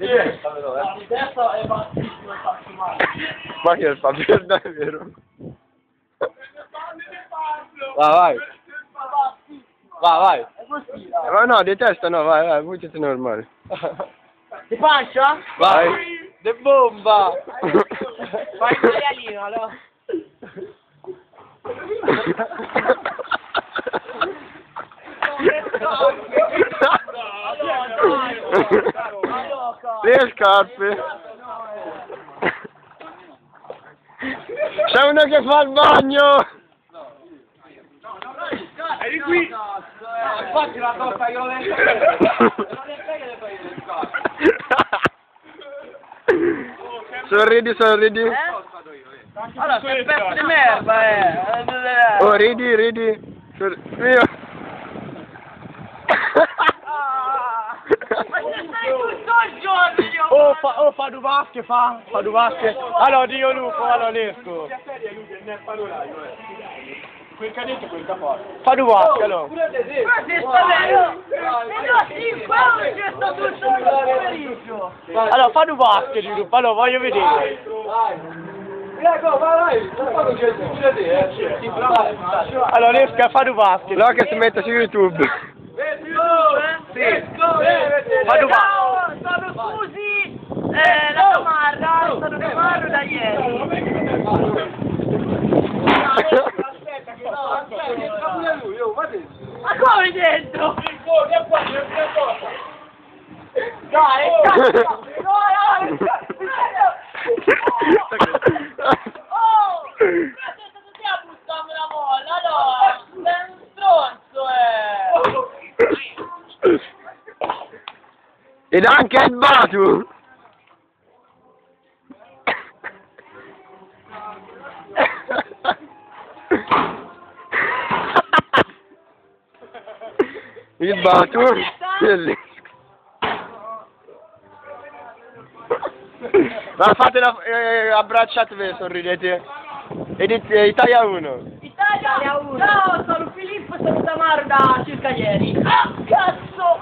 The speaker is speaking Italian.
Di testa però, Di testa è bassissimo il faccio male. Ma che fa merda, è vero? Vai. Vai. È così, Ma no, di testa no, vai, buttati normale. di pancia? Vai. De bomba! Fai il maialino, allora. Le scarpe! C'è uno che fa il bagno! Eri qui! Infatti la torta io non è Sorridi, sorridi. Allora, sei pezzo di merda, Oh, ridi. Io. Ma se stai tutto il giorno, Fa due vasche, fa due vasche. Allora, Dio Lupo, allora l'esco. Quel cadetto quel da fare. Fa due vasche, allora. guarda se sta bene, e no, 5 euro c'è sta tutto il pomeriggio. Allora, fa due vasche, Dio Lupo, allora voglio vedere. Vai. Allora, l'esco fa due vasche. No, che si mette su YouTube. Sì. Fa due vasche. Sono scusi, la tamarra, sono tamarro da ieri. Ma come dentro? Dai, cazzo! No! Oh! Questo è tutti a buttarmi la molla, no! Sei un stronzo, Ed anche il Batu! Il Batu! Bellissimo! Ma fate abbracciatevi, sorridete! Ed Italia 1! Italia 1! Ciao, sono Filippo, sono Tamaro da circa ieri! Ah, cazzo!